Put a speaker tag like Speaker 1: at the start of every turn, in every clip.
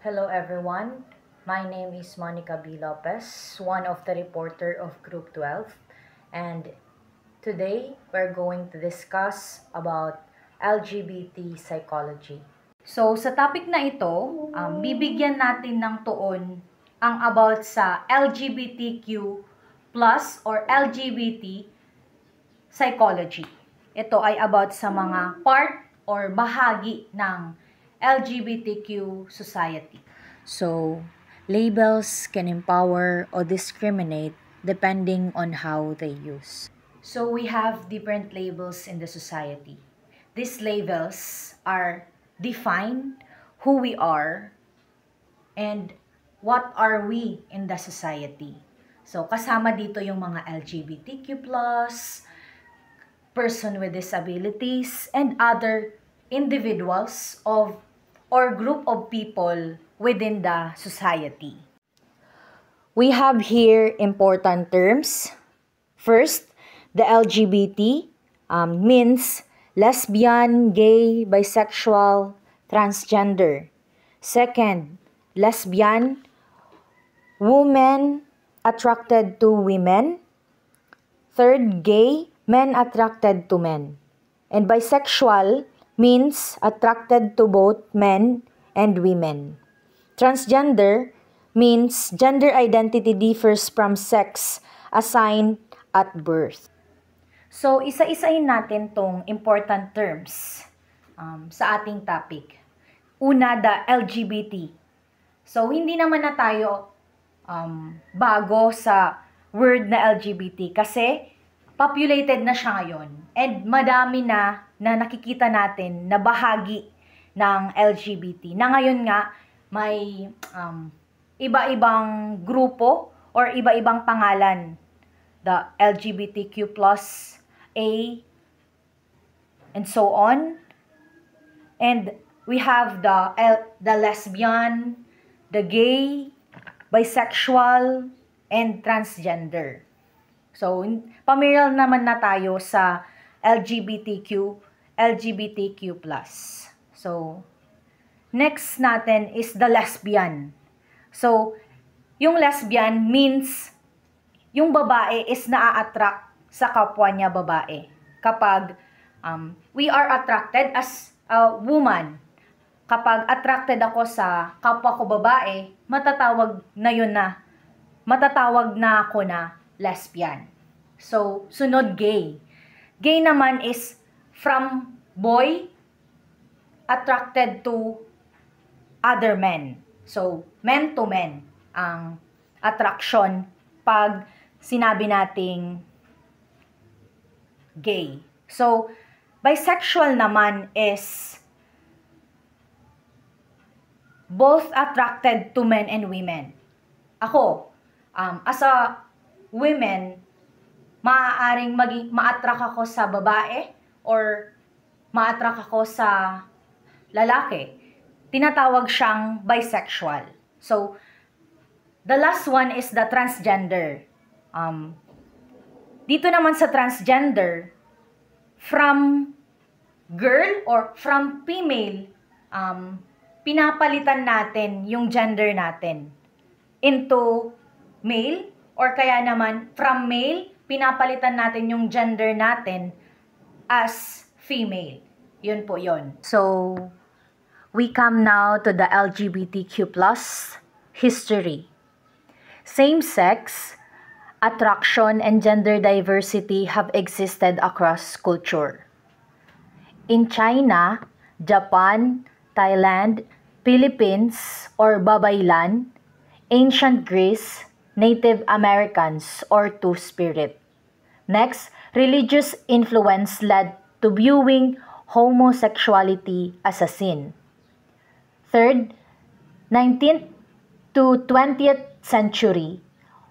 Speaker 1: Hello everyone, my name is Monica B. Lopez, one of the reporter of Group 12, and today we're going to discuss about LGBT psychology. So sa topic na ito, bibigyan natin ng tuon ang about sa LGBTQ plus or LGBT psychology. Ito ay about sa mga part or bahagi ng LGBTQ society. So, labels can empower or discriminate depending on how they use. So, we have different labels in the society. These labels are define who we are and what are we in the society. So, kasama dito yung mga LGBTQ+, person with disabilities, and other individuals of or group of people within the society. We have here important terms. First, the LGBT means lesbian, gay, bisexual, transgender. Second, lesbian, women attracted to women. Third, gay, men attracted to men. And bisexual means attracted to both men and women. Transgender means gender identity differs from sex assigned at birth. So, isa-isahin natin tong important terms sa ating topic. Una, the LGBT. So, hindi naman na tayo bago sa word na LGBT kasi populated na siya ngayon. And madami na nakikita natin na bahagi ng LGBT. Na ngayon nga, may iba-ibang grupo or iba-ibang pangalan. The LGBTQ+, A, and so on. And we have the lesbian, the gay, bisexual, and transgender. So, familiar naman na tayo sa LGBTQ+. So, next natin is the lesbian. So, yung lesbian means yung babae is naa-attract sa kapwa niya babae. Kapag we are attracted as a woman, kapag attracted ako sa kapwa ko babae, matatawag na ako na lesbian. So, sunod gay. Gay naman is from boy attracted to other men. So, men to men ang attraction pag sinabi nating gay. So, bisexual naman is both attracted to men and women. Ako, as a women, maaaring ma-attract ako sa babae or ma-attract ako sa lalaki. Tinatawag siyang bisexual. So, the last one is the transgender. Dito naman sa transgender, from girl or from female, pinapalitan natin yung gender natin into male, or kaya naman from male, pinapalitan natin yung gender natin as female. Yun po yun. So, we come now to the LGBTQ+ history. Same-sex attraction and gender diversity have existed across culture. In China, Japan, Thailand, Philippines, or Babaylan, ancient Greece, Native Americans, or Two-Spirit. Next, religious influence led to viewing homosexuality as a sin. Third, 19th to 20th century,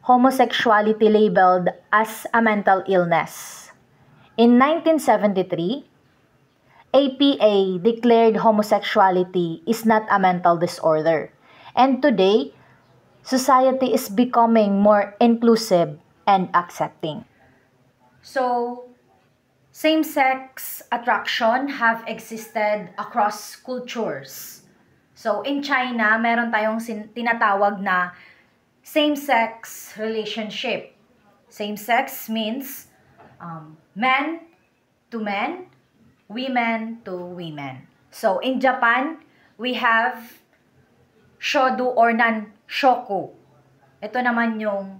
Speaker 1: homosexuality labeled as a mental illness. In 1973, APA declared homosexuality is not a mental disorder. And today, society is becoming more inclusive and accepting. So, same-sex attraction have existed across cultures. So, in China, meron tayong tinatawag na same-sex relationship. Same-sex means men to men, women to women. So, in Japan, we have shodo or nan-shoku. Ito naman yung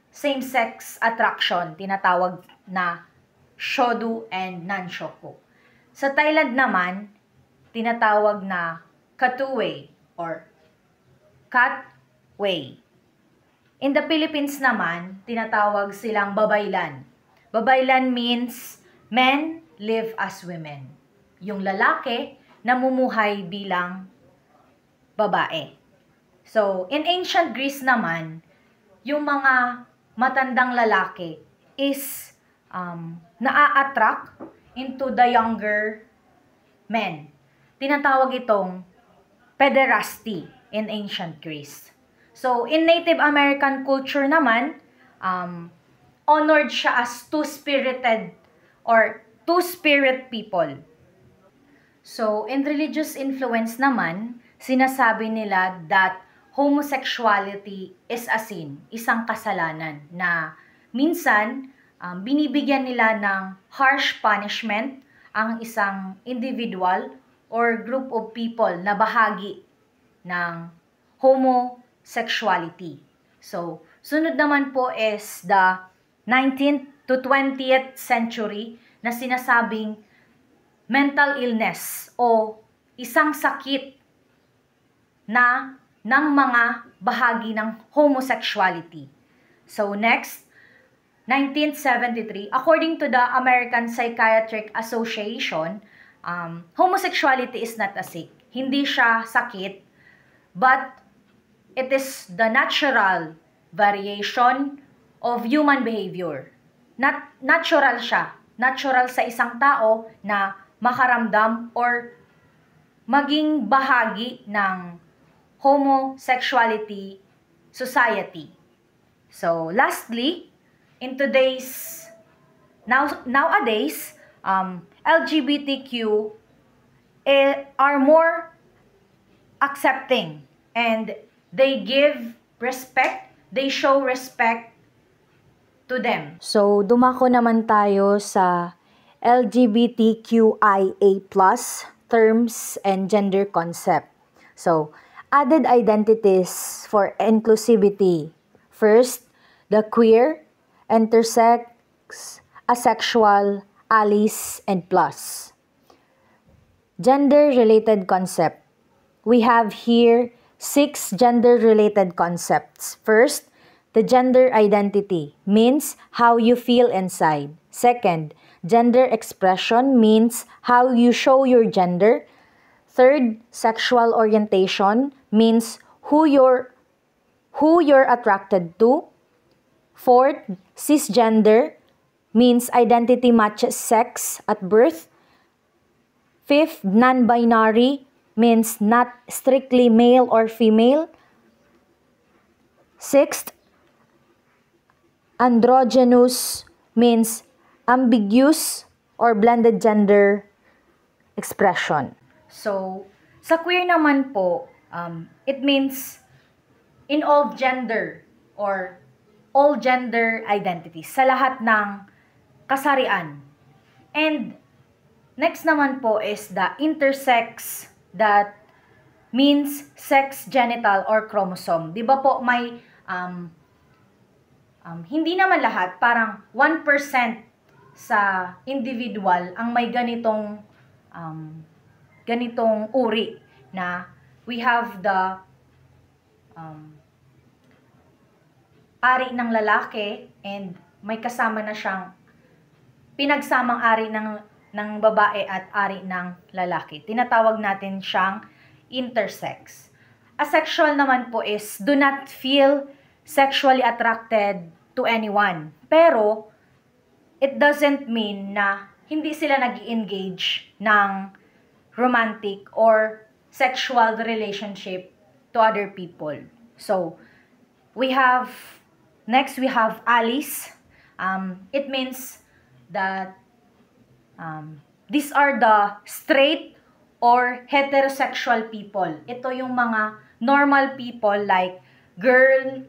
Speaker 1: same-sex attraction, tinatawag na shodo and nan-shoku. Sa Thailand naman, tinatawag na katway or katway. In the Philippines naman, tinatawag silang babaylan. Babaylan means men live as women. Yung lalaki, namumuhay bilang babae. So, in ancient Greece naman, yung mga matandang lalaki is naa-attract into the younger men. Tinatawag itong pederasty in ancient Greece. So, in Native American culture naman, honored siya as two-spirited or two-spirit people. So, in religious influence naman, sinasabi nila that homosexuality is a sin, isang kasalanan na minsan binibigyan nila ng harsh punishment ang isang individual or group of people na bahagi ng homosexuality. So, sunod naman po is the 19th to 20th century na sinasabing mental illness o isang sakit na ng mga bahagi ng homosexuality. So, next, 1973, according to the American Psychiatric Association, homosexuality is not a sick. Hindi siya sakit, but it is the natural variation of human behavior. Natural siya. Natural sa isang tao na makaramdam or maging bahagi ng homosexuality society. So, lastly, in today's, nowadays, LGBTQ are more accepting and they give respect, they show respect to them. So, dumako naman tayo sa LGBTQIA+ terms and gender concept. So, added identities for inclusivity. First, the queer, intersex, asexual, allies, and plus. Gender-related concept. We have here 6 gender-related concepts. First, the gender identity means how you feel inside. Second, gender expression means how you show your gender. Third, sexual orientation means who you're attracted to. Fourth, cisgender means identity matches sex at birth. Fifth, non-binary means not strictly male or female. Sixth, androgynous means ambiguous or blended gender expression. So, sa queer naman po, it means in all gender or all gender identities sa lahat ng kasarian. And next naman po is the intersex, that means sex, genital, or chromosome. Di ba po may hindi naman lahat, parang 1% sa individual ang may ganitong uri na we have the ari ng lalaki and may kasama na siyang pinagsamang ari ng babae at ari ng lalaki. Tinatawag natin siyang intersex. Asexual naman po is do not feel sexually attracted to anyone. Pero, it doesn't mean na hindi sila nag-engage ng romantic or sexual relationship to other people. So, next we have allies. It means that these are the straight or heterosexual people. Ito yung mga normal people like girl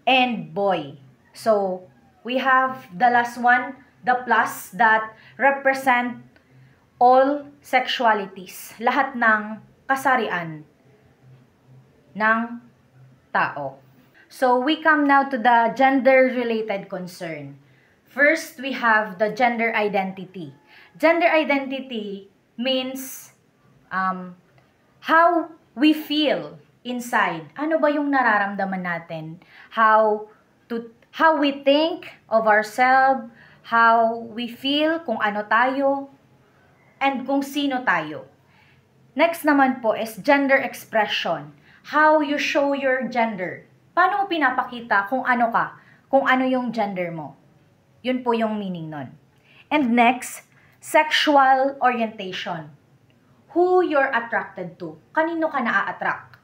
Speaker 1: and boy. So, we have the last one, the plus, that represent all sexualities. Lahat ng kasarian ng tao. So, we come now to the gender-related concern. First, we have the gender identity. Gender identity means how we feel inside. Ano ba yung nararamdaman natin? How we think of ourselves, how we feel, kung ano tayo, and kung sino tayo. Next naman po is gender expression. How you show your gender. Paano mo pinapakita kung ano ka, kung ano yung gender mo. Yun po yung meaning nun. And next, sexual orientation. Who you're attracted to. Kanino ka naa-attract?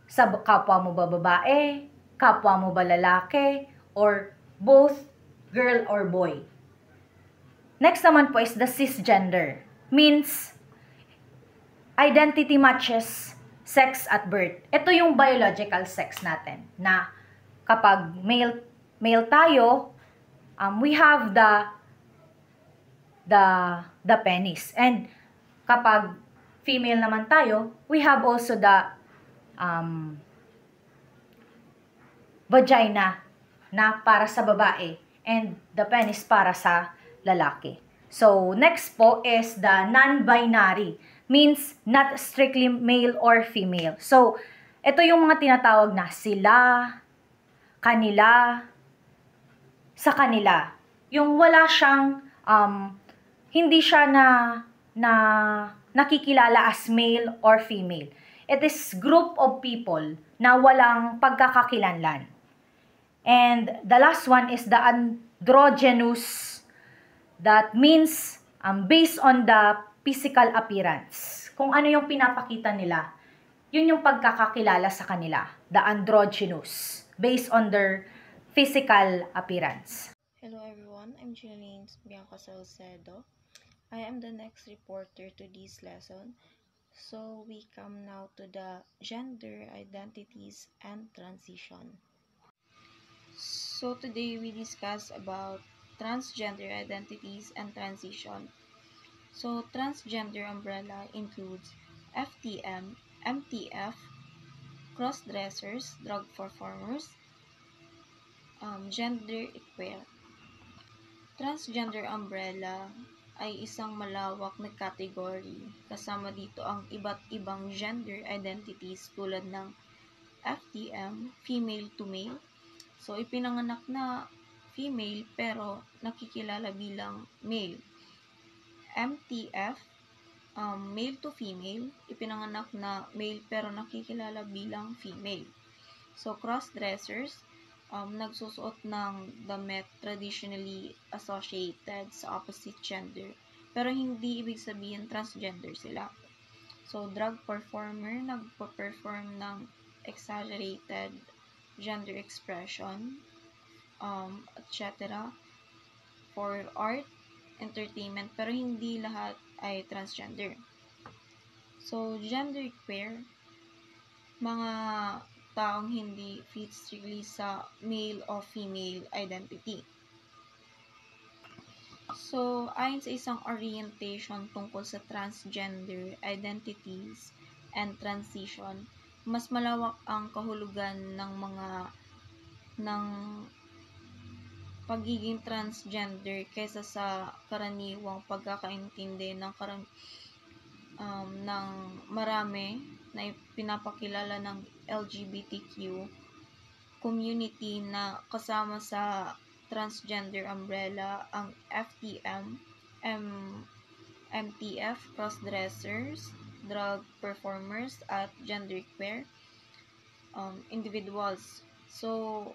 Speaker 1: Sa kapwa mo ba babae? Kapwa mo ba lalaki? Or both girl or boy? Next naman po is the cisgender. Means, identity matches sex at birth. Ito yung biological sex natin. Na kapag male tayo, we have the penis. And kapag female naman tayo, we have also the vagina na para sa babae and the penis para sa lalaki. So, next po is the non-binary. Means not strictly male or female. So, ito yung mga tinatawag na sila, kanila, sa kanila. Yung wala siyang, hindi siya na nakikilala as male or female. It is group of people na walang pagkakakilanlan. And the last one is the androgynous. That means based on the physical appearance. Kung ano yung pinapakita nila, yun yung pagkakakilala sa kanila. The androgynous. Based on their physical appearance.
Speaker 2: Hello everyone, I'm Jeline Bianca Salcedo. I am the next reporter to this lesson. So we come now to the gender identities and transition. So today we discuss about transgender identities and transition. So transgender umbrella includes FTM, MTF, crossdressers, drag performers, gender equal. Transgender umbrella ay isang malawak na category. Kasama dito ang iba't ibang gender identities tulad ng FTM, female to male. So, ipinanganak na female pero nakikilala bilang male. MTF, male to female, ipinanganak na male pero nakikilala bilang female. So, crossdressers, nagsusuot ng damit traditionally associated sa opposite gender, pero hindi ibig sabihin transgender sila. So, drag performer, nagpa-perform ng exaggerated gender expression, etc. for art, entertainment, pero hindi lahat ay transgender. So, gender queer, mga taong hindi fit strictly sa male o female identity. So, ayon sa isang orientation tungkol sa transgender identities and transition, mas malawak ang kahulugan ng pagiging transgender kaysa sa karaniwang pagkakaintindi ng marami na pinapakilala ng LGBTQ community na kasama sa transgender umbrella ang FTM, MTF, crossdressers, drag performers, at genderqueer individuals. So,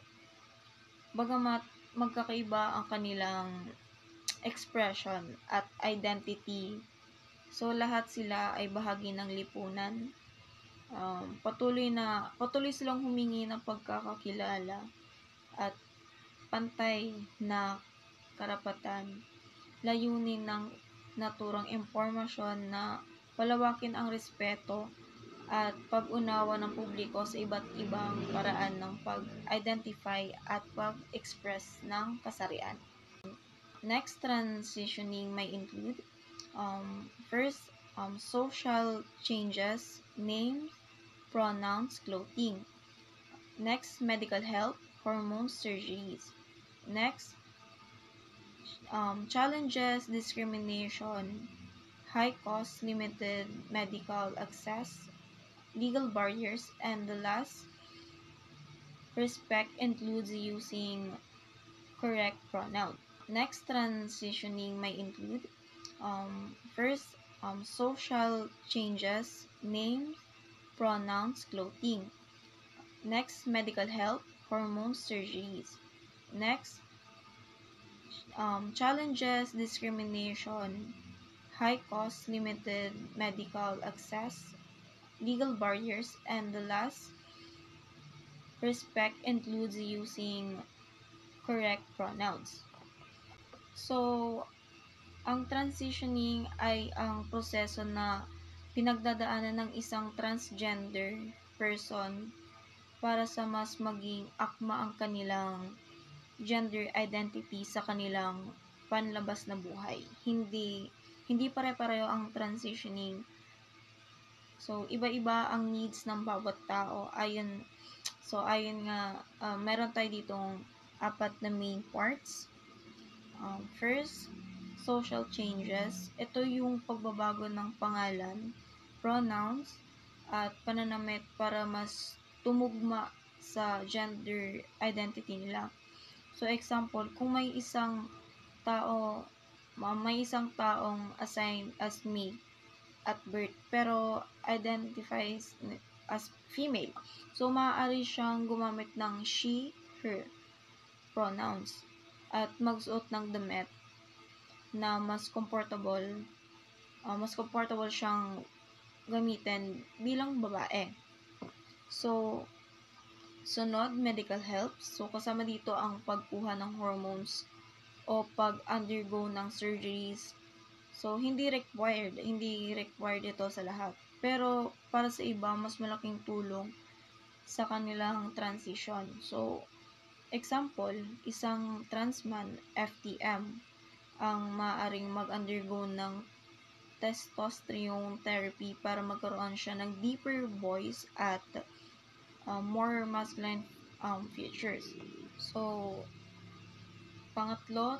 Speaker 2: bagamat magkakaiba ang kanilang expression at identity, so lahat sila ay bahagi ng lipunan. Patuloy silang humingi ng pagkakakilala at pantay na karapatan, layunin ng naturang impormasyon na palawakin ang respeto at pag-unawa ng publiko sa iba't ibang paraan ng pag-identify at pag-express ng kasarian. Next transitioning may include first, social changes, names, pronouns, clothing. Next, medical health, hormone surgeries. Next, challenges, discrimination, high cost, limited medical access, legal barriers, and the last, respect includes using correct pronoun. Next transitioning may include first, social changes, names, pronouns, clothing. Next, medical health, hormone surgeries. Next, challenges, discrimination, high cost, limited medical access, legal barriers, and the last, respect includes using correct pronouns. So, ang transitioning ay ang proseso na pinagdadaanan ng isang transgender person para sa mas maging akma ang kanilang gender identity sa kanilang panlabas na buhay. Hindi pare-pareho ang transitioning. So, iba-iba ang needs ng bawat tao. Ayun nga, meron tayo ditong 4 na main parts. First, social changes. Ito yung pagbabago ng pangalan, pronouns, at pananamit para mas tumugma sa gender identity nila. So, example, kung may isang taong assigned as me at birth, pero identifies as female. So, maaari siyang gumamit ng she, her pronouns at magsuot ng damit na mas comfortable siyang gamitin bilang babae. So, sunod, medical health. So, kasama dito ang pagkuha ng hormones o pag-undergo ng surgeries. So, hindi required ito sa lahat. Pero, para sa iba, mas malaking tulong sa kanilang transition. So, example, isang trans man, FTM, ang maaaring mag-undergo ng testosterone therapy para magkaroon siya ng deeper voice at more masculine features. So, pangatlo,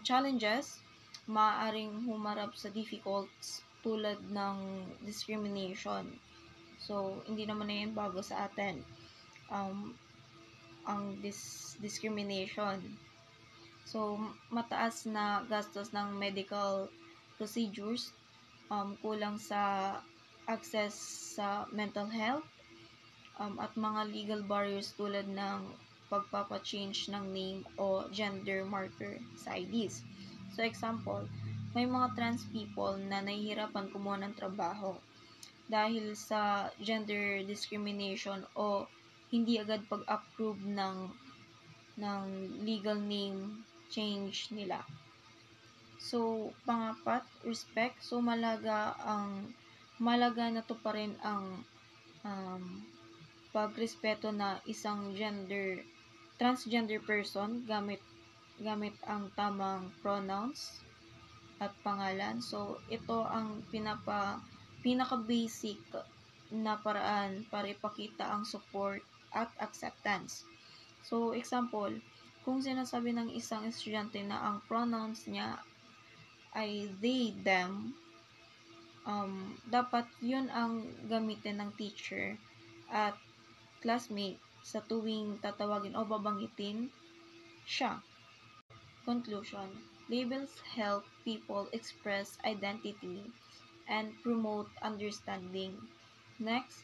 Speaker 2: challenges, maaaring humarap sa difficulties tulad ng discrimination. So, hindi naman na yan bago sa atin. Ang discrimination. So, mataas na gastos ng medical procedures, kulang sa access sa mental health, at mga legal barriers tulad ng pagpapachange ng name o gender marker sa IDs. So, example, may mga trans people na nahihirapan kumuha ng trabaho dahil sa gender discrimination o hindi agad pag-approve ng legal name change nila. So, pangapat, respect. So, malaga na to pa rin ang pagrespeto na isang transgender person gamit ang tamang pronouns at pangalan. So, ito ang pinaka-basic na paraan para ipakita ang support at acceptance. So, example, kung sinasabi ng isang estudyante na ang pronouns niya ay they, them, dapat yun ang gamitin ng teacher at classmate sa tuwing tatawagin o babanggitin siya. Conclusion. Labels help people express identity and promote understanding. Next,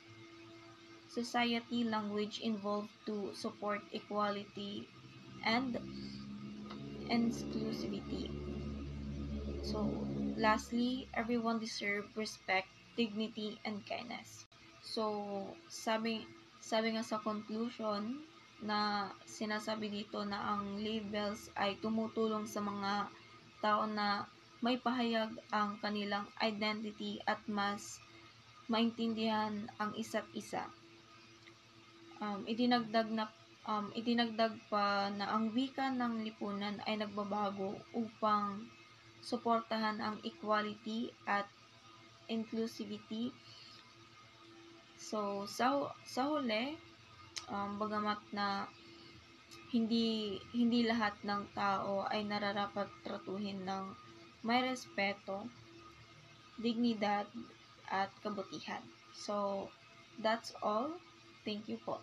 Speaker 2: society language involved to support equality and inclusivity. So, lastly, everyone deserves respect, dignity, and kindness. So, sabi nga sa conclusion na sinasabi dito na ang labels ay tumutulong sa mga tao na may pahayag ang kanilang identity at mas maintindihan ang isa't isa. Idinagdag pa na ang wika ng lipunan ay nagbabago upang suportahan ang equality at inclusivity. So, sa huli, bagamat na hindi lahat ng tao ay nararapat tratuhin ng may respeto, dignidad, at kabutihan. So, that's all. Thank you po.